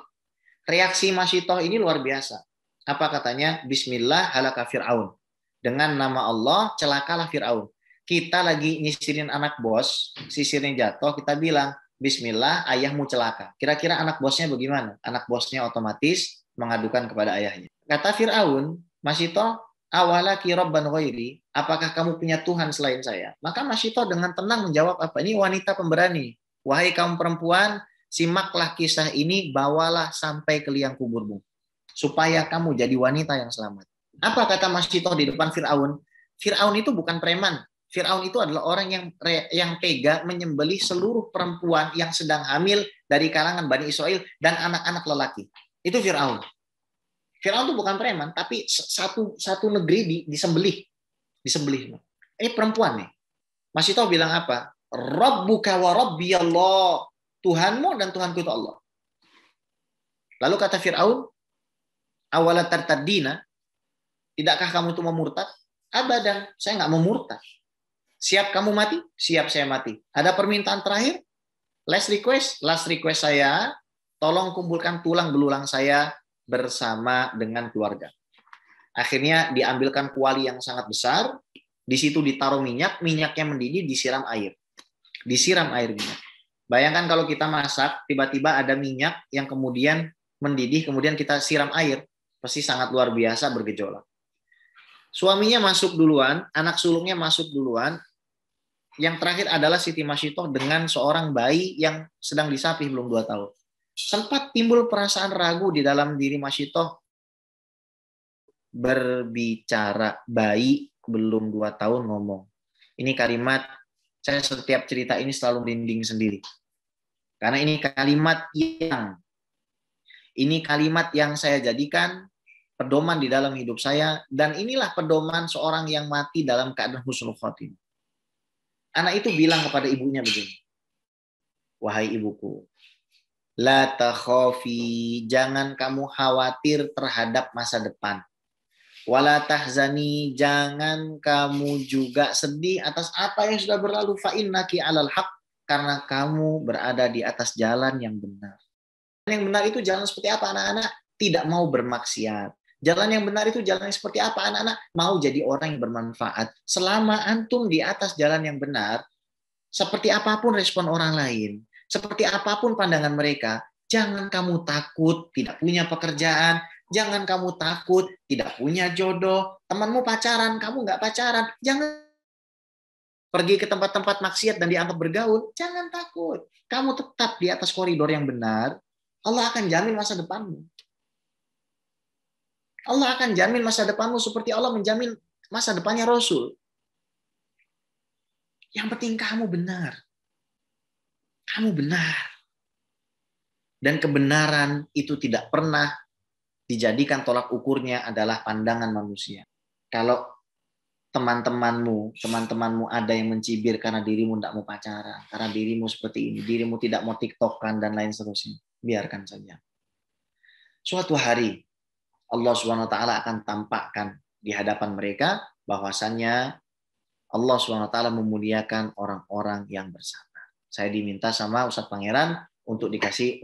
Reaksi Masyitoh ini luar biasa. Apa katanya? Bismillah halaka Fir'aun. Dengan nama Allah, celakalah Fir'aun. Kita lagi nyisirin anak bos, sisirnya jatuh, kita bilang, Bismillah, ayahmu celaka. Kira-kira anak bosnya bagaimana? Anak bosnya otomatis mengadukan kepada ayahnya. Kata Fir'aun, Masyitoh, awalaki rabban ghairi, apakah kamu punya Tuhan selain saya? Maka Masyitoh dengan tenang menjawab apa? Ini wanita pemberani. Wahai kaum perempuan, simaklah kisah ini, bawalah sampai ke liang kuburmu. Supaya kamu jadi wanita yang selamat. Apa kata Masyitoh di depan Fir'aun? Fir'aun itu bukan preman. Fir'aun itu adalah orang yang tega menyembelih seluruh perempuan yang sedang hamil dari kalangan Bani Israel dan anak-anak lelaki. Itu Fir'aun. Fir'aun itu bukan preman, tapi satu negeri disembelih. Perempuan nih. Masyitoh bilang apa? Rabbuka wa rabbi Allah. Tuhanmu dan Tuhanku itu Allah. Lalu kata Fir'aun, awala tartaddina, tidakkah kamu itu memurtad? Abadan, saya nggak mau murtad. Siap kamu mati? Siap saya mati. Ada permintaan terakhir? Last request saya, tolong kumpulkan tulang belulang saya bersama dengan keluarga. Akhirnya diambilkan kuali yang sangat besar, di situ ditaruh minyak, minyaknya mendidih, disiram air. Disiram air minyak. Bayangkan kalau kita masak, tiba-tiba ada minyak yang kemudian mendidih, kemudian kita siram air. Pasti sangat luar biasa bergejolak. Suaminya masuk duluan, anak sulungnya masuk duluan. Yang terakhir adalah Siti Masyitoh dengan seorang bayi yang sedang disapih belum 2 tahun. Sempat timbul perasaan ragu di dalam diri Masyitoh berbicara. Bayi belum 2 tahun ngomong. Ini kalimat, saya setiap cerita ini selalu merinding sendiri. Karena ini kalimat yang saya jadikan pedoman di dalam hidup saya, dan inilah pedoman seorang yang mati dalam keadaan husnul khotimah. Anak itu bilang kepada ibunya begini, wahai ibuku, la takhafi, jangan kamu khawatir terhadap masa depan. Wala tahzani, jangan kamu juga sedih atas apa yang sudah berlalu. Fa innaki alal haq, karena kamu berada di atas jalan yang benar. Yang benar itu jalan seperti apa, anak-anak? Tidak mau bermaksiat. Jalan yang benar itu jalan yang seperti apa, anak-anak? Mau jadi orang yang bermanfaat. Selama antum di atas jalan yang benar, seperti apapun respon orang lain, seperti apapun pandangan mereka, jangan kamu takut tidak punya pekerjaan, jangan kamu takut tidak punya jodoh, temanmu pacaran, kamu nggak pacaran, jangan pergi ke tempat-tempat maksiat dan dianggap bergaul, jangan takut. Kamu tetap di atas koridor yang benar, Allah akan jamin masa depanmu. Allah akan jamin masa depanmu seperti Allah menjamin masa depannya Rasul. Yang penting kamu benar. Kamu benar. Dan kebenaran itu tidak pernah dijadikan tolak ukurnya adalah pandangan manusia. Kalau teman-temanmu ada yang mencibir karena dirimu tidak mau pacaran, karena dirimu seperti ini, dirimu tidak mau TikTok-kan dan lain seterusnya, biarkan saja. Suatu hari Allah Subhanahu wa taala akan tampakkan di hadapan mereka bahwasannya Allah Subhanahu wa taala memuliakan orang-orang yang bersabar. Saya diminta sama Ustadz Pangeran untuk dikasih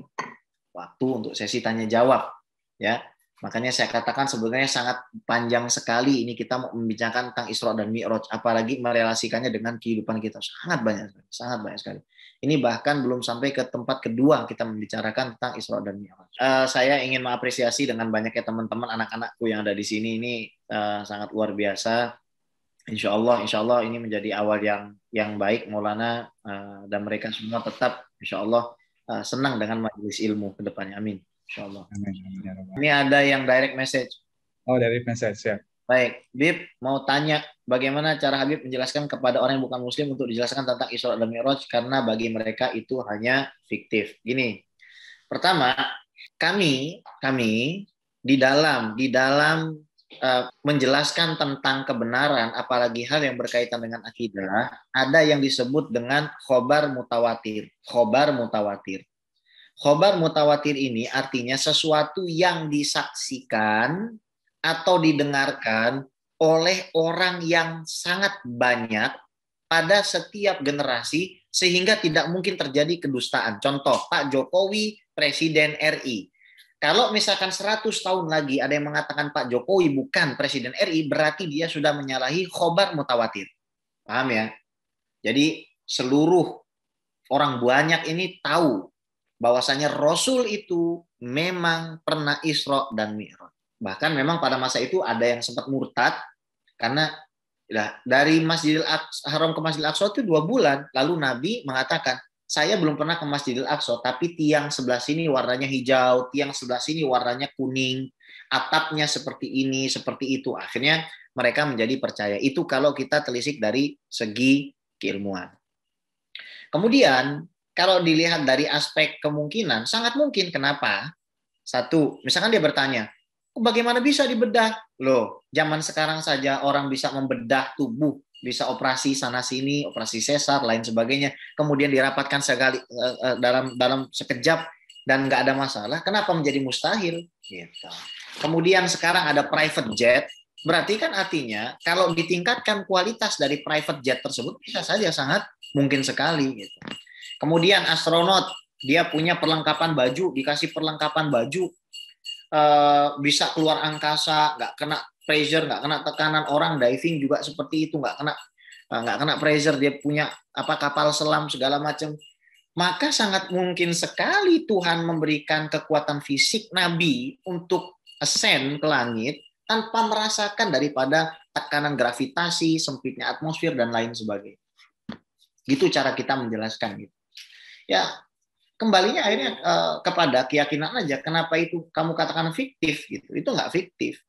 waktu untuk sesi tanya jawab, ya. Makanya saya katakan sebenarnya sangat panjang sekali ini kita mau membicarakan tentang Isra dan Mi'raj, apalagi merelasikannya dengan kehidupan kita. Sangat banyak sekali. Ini bahkan belum sampai ke tempat kedua kita membicarakan tentang Isra dan Mi'raj. Saya ingin mengapresiasi dengan banyaknya teman-teman anak-anakku yang ada di sini, ini sangat luar biasa. Insya Allah ini menjadi awal yang baik Maulana, dan mereka semua tetap insya Allah senang dengan majelis ilmu ke depannya. Amin. Insya Allah. Ini ada yang direct message. Oh, direct message ya. Baik, Bib mau tanya bagaimana cara Habib menjelaskan kepada orang yang bukan muslim untuk dijelaskan tentang Isra dan Mi'raj karena bagi mereka itu hanya fiktif. Gini. Pertama, kami di dalam menjelaskan tentang kebenaran, apalagi hal yang berkaitan dengan akidah, ada yang disebut dengan khobar mutawatir. Khobar mutawatir. Khobar mutawatir ini artinya sesuatu yang disaksikan atau didengarkan oleh orang yang sangat banyak pada setiap generasi sehingga tidak mungkin terjadi kedustaan. Contoh, Pak Jokowi Presiden RI. Kalau misalkan 100 tahun lagi ada yang mengatakan Pak Jokowi bukan Presiden RI, berarti dia sudah menyalahi khobar mutawatir. Paham ya? Jadi seluruh orang banyak ini tahu bahwasanya Rasul itu memang pernah Isra dan Mi'raj. Bahkan memang pada masa itu ada yang sempat murtad karena dari Masjidil Haram ke Masjidil Aqsa itu 2 bulan. Lalu Nabi mengatakan, saya belum pernah ke Masjidil Aqsa, tapi tiang sebelah sini warnanya hijau, tiang sebelah sini warnanya kuning, atapnya seperti ini, seperti itu. Akhirnya mereka menjadi percaya. Itu kalau kita telisik dari segi keilmuan. Kemudian kalau dilihat dari aspek kemungkinan, sangat mungkin. Kenapa? Satu, misalkan dia bertanya, bagaimana bisa dibedah? Loh, zaman sekarang saja orang bisa membedah tubuh, bisa operasi sana-sini, operasi sesar, lain sebagainya. Kemudian dirapatkan sekali dalam sekejap dan nggak ada masalah. Kenapa menjadi mustahil? Gitu. Kemudian sekarang ada private jet, berarti kan artinya kalau ditingkatkan kualitas dari private jet tersebut, bisa saja sangat mungkin sekali. Gitu. Kemudian astronot, dia punya perlengkapan baju, dikasih perlengkapan baju, bisa keluar angkasa, nggak kena pressure, nggak kena tekanan orang diving juga seperti itu, nggak kena pressure, dia punya kapal selam segala macam. Maka sangat mungkin sekali Tuhan memberikan kekuatan fisik Nabi untuk ascend ke langit tanpa merasakan daripada tekanan gravitasi, sempitnya atmosfer, dan lain sebagainya. Gitu cara kita menjelaskan gitu. Ya, kembalinya akhirnya kepada keyakinan aja. Kenapa itu kamu katakan fiktif gitu? Itu nggak fiktif.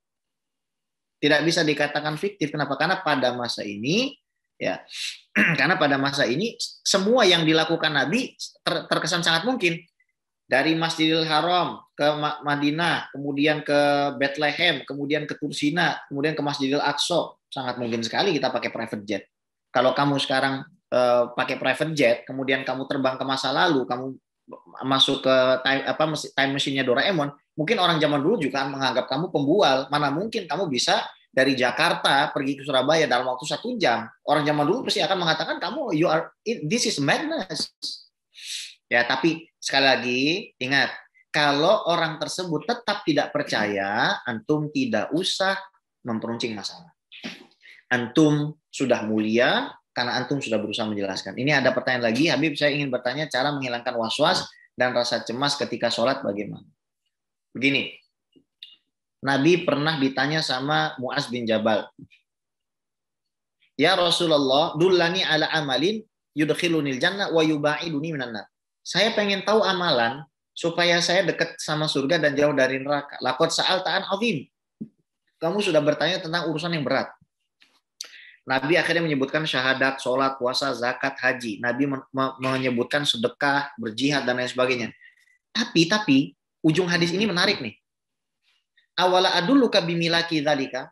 Tidak bisa dikatakan fiktif. Kenapa? Karena pada masa ini, ya, karena pada masa ini semua yang dilakukan Nabi terkesan sangat mungkin. Dari Masjidil Haram ke Madinah, kemudian ke Bethlehem, kemudian ke Tursina, kemudian ke Masjidil Aqsa, sangat mungkin sekali kita pakai private jet. Kalau kamu sekarang pakai private jet, kemudian kamu terbang ke masa lalu, kamu masuk ke time machine-nya Doraemon, mungkin orang zaman dulu juga menganggap kamu pembual. Mana mungkin kamu bisa dari Jakarta pergi ke Surabaya dalam waktu 1 jam. Orang zaman dulu pasti akan mengatakan kamu this is madness. Ya, tapi sekali lagi ingat, kalau orang tersebut tetap tidak percaya, antum tidak usah memperuncing masalah. Antum sudah mulia karena antum sudah berusaha menjelaskan. Ini ada pertanyaan lagi, Habib, saya ingin bertanya cara menghilangkan was-was dan rasa cemas ketika sholat bagaimana? Begini, Nabi pernah ditanya sama Mu'az bin Jabal, ya Rasulullah, dullani ala amalin yudkhilunil jannah wa yuba'iduni minan nar. Saya pengen tahu amalan supaya saya dekat sama surga dan jauh dari neraka. Laqad sa'alta an 'azim. Kamu sudah bertanya tentang urusan yang berat. Nabi akhirnya menyebutkan syahadat, sholat, puasa, zakat, haji. Nabi menyebutkan sedekah, berjihad, dan lain sebagainya. Tapi ujung hadis ini menarik nih. Awala adulluka bimilaki dzalika.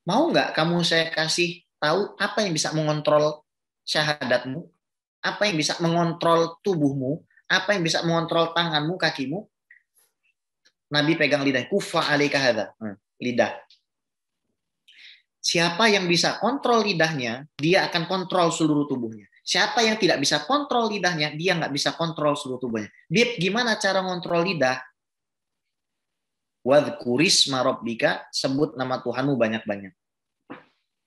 Mau nggak kamu saya kasih tahu apa yang bisa mengontrol syahadatmu, apa yang bisa mengontrol tubuhmu, apa yang bisa mengontrol tanganmu, kakimu? Nabi pegang lidah. Kufa alaika hadza. Lidah. Siapa yang bisa kontrol lidahnya, dia akan kontrol seluruh tubuhnya. Siapa yang tidak bisa kontrol lidahnya, dia nggak bisa kontrol seluruh tubuhnya. Bib, gimana cara ngontrol lidah? Wadhkurisma rabbika, sebut nama Tuhanmu banyak-banyak.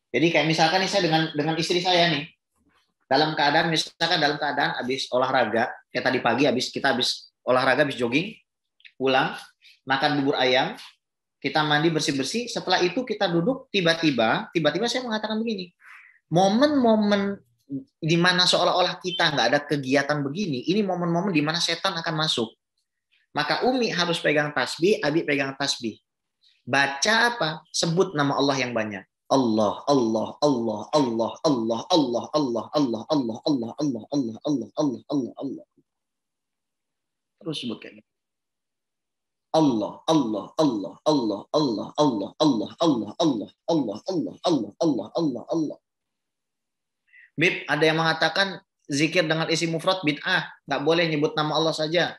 Jadi kayak misalkan nih saya dengan istri saya nih, dalam keadaan habis olahraga, kayak tadi pagi kita habis olahraga, habis jogging, pulang, makan bubur ayam, kita mandi bersih-bersih, setelah itu kita duduk, tiba-tiba saya mengatakan begini, momen-momen di mana seolah-olah kita nggak ada kegiatan begini, ini momen-momen di mana setan akan masuk. Maka Umi harus pegang tasbih, Abi pegang tasbih. Baca apa? Sebut nama Allah yang banyak. Allah, Allah, Allah, Allah, Allah, Allah, Allah, Allah, Allah, Allah, Allah, Allah, Allah, Allah, Allah, Allah. Terus sebut kayak gitu. Allah, Allah, Allah, Allah, Allah, Allah, Allah, Allah, Allah, Allah, Allah, Allah, Allah, Allah, Allah. Bib, ada yang mengatakan zikir dengan isi mufrad bid'ah, nggak boleh nyebut nama Allah saja.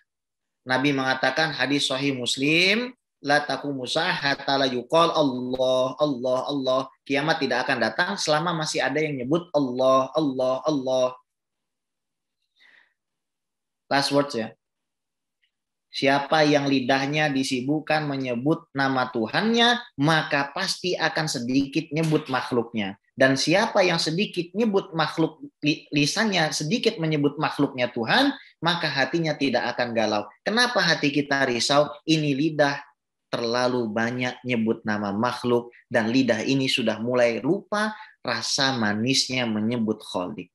Nabi mengatakan hadis sahih Muslim, la taqumu hatta la yuqal Allah, Allah, Allah. Kiamat tidak akan datang selama masih ada yang nyebut Allah, Allah, Allah. Last words ya. Siapa yang lidahnya disibukkan menyebut nama Tuhannya, maka pasti akan sedikit nyebut makhluknya. Dan siapa yang sedikit nyebut makhluk, lisannya sedikit menyebut makhluknya Tuhan, maka hatinya tidak akan galau. Kenapa hati kita risau? Ini lidah terlalu banyak nyebut nama makhluk, dan lidah ini sudah mulai lupa rasa manisnya menyebut Khalik.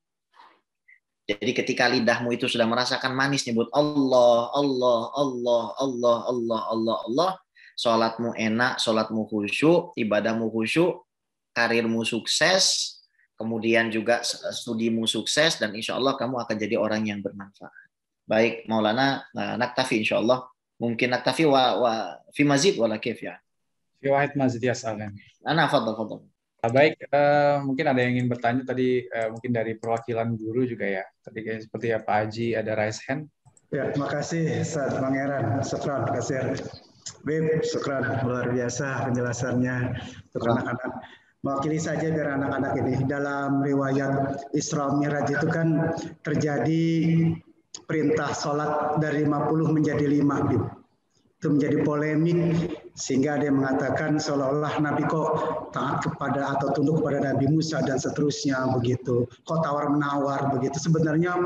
Jadi ketika lidahmu itu sudah merasakan manis nyebut Allah, Allah, Allah, Allah, Allah, Allah, Allah, sholatmu enak, sholatmu khusyuk, ibadahmu khusyuk, karirmu sukses, kemudian juga studimu sukses, dan insya Allah kamu akan jadi orang yang bermanfaat. Baik, Maulana, naktafi insya Allah. Mungkin naktafi wa fi mazid wala kif ya. Fi wahid mazid ya salam. Ana fadal. Baik, mungkin ada yang ingin bertanya tadi, mungkin dari perwakilan guru juga ya. Tadi seperti ya Pak Haji ada raise hand. Ya, makasih Ustaz Pangeran. Syukran, kasih. Bib, syukran, luar biasa penjelasannya untuk anak-anak. Mewakili saja biar anak-anak ini. Dalam riwayat Isra Mi'raj itu kan terjadi perintah sholat dari 50 menjadi 5, Bib. itu menjadi polemik sehingga dia mengatakan seolah-olah Nabi kok taat kepada atau tunduk kepada Nabi Musa dan seterusnya begitu, kok tawar-menawar begitu. Sebenarnya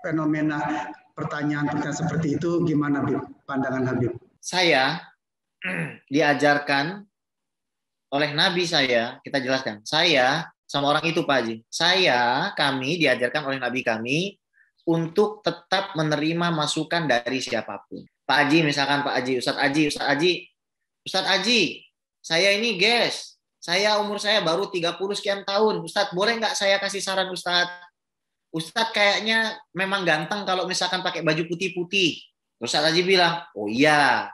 fenomena pertanyaan seperti itu gimana, Habib? Pandangan Habib? Saya diajarkan oleh Nabi saya, kita jelaskan. Saya sama orang itu Pak Haji. Kami diajarkan oleh Nabi kami untuk tetap menerima masukan dari siapapun. Pak Haji misalkan Pak Haji, Ustadz Haji, saya ini guys, umur saya baru 30 sekian tahun. Ustadz boleh nggak saya kasih saran Ustadz? Ustadz kayaknya memang ganteng kalau misalkan pakai baju putih-putih. Ustadz Haji bilang, oh iya,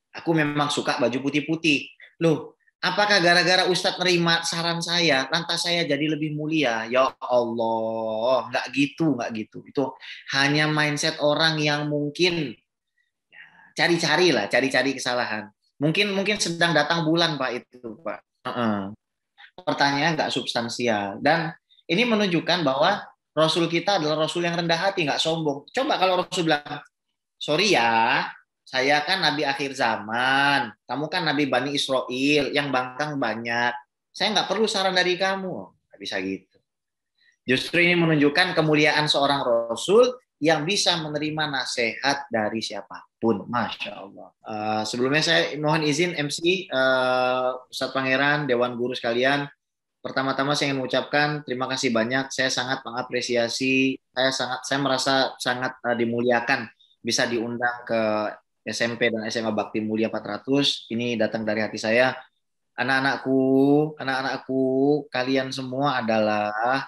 aku memang suka baju putih-putih. Loh, apakah gara-gara Ustadz nerima saran saya, lantas saya jadi lebih mulia? Ya Allah, nggak gitu. Itu hanya mindset orang yang mungkin cari-cari kesalahan. Mungkin sedang datang bulan Pak itu Pak. Pertanyaan nggak substansial. Dan ini menunjukkan bahwa Rasul kita adalah Rasul yang rendah hati, nggak sombong. Coba kalau Rasul bilang, sorry ya, saya kan Nabi akhir zaman, kamu kan Nabi Bani Israel, yang bangkang banyak. Saya nggak perlu saran dari kamu. Nggak bisa gitu. Justru ini menunjukkan kemuliaan seorang Rasul yang bisa menerima nasihat dari siapapun. Masya Allah. Sebelumnya saya mohon izin MC, Ustadz Pangeran, Dewan Guru sekalian. Pertama-tama saya ingin mengucapkan terima kasih banyak. Saya sangat mengapresiasi, saya merasa sangat dimuliakan bisa diundang ke SMP dan SMA Bakti Mulia 400. Ini datang dari hati saya. Anak-anakku, kalian semua adalah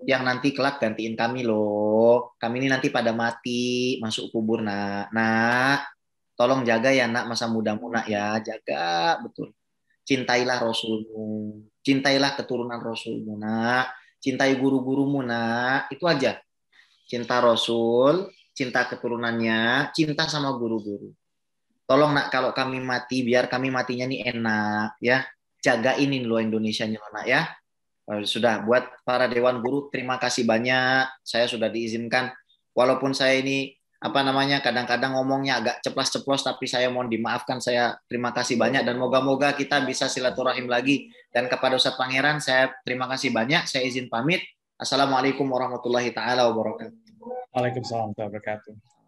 yang nanti kelak gantiin kami loh. Kami ini nanti pada mati, masuk kubur nak. Tolong jaga ya nak masa mudamu nak ya, jaga betul. Cintailah Rasulmu, cintailah keturunan Rasulmu nak, cintai guru-gurumu nak, itu aja. Cinta Rasul, cinta keturunannya, cinta sama guru-guru. Tolong nak kalau kami mati, biar kami matinya nih enak ya. Jagain ini loh Indonesianya nak ya. Sudah buat para Dewan Guru terima kasih banyak. Saya sudah diizinkan walaupun saya ini kadang-kadang ngomongnya agak ceplas-ceplos tapi saya mohon dimaafkan. Saya terima kasih banyak dan moga-moga kita bisa silaturahim lagi. Dan kepada Ustadz Pangeran saya terima kasih banyak. Saya izin pamit. Assalamualaikum warahmatullahi taala wabarakatuh. Waalaikumsalam warahmatullahi wabarakatuh.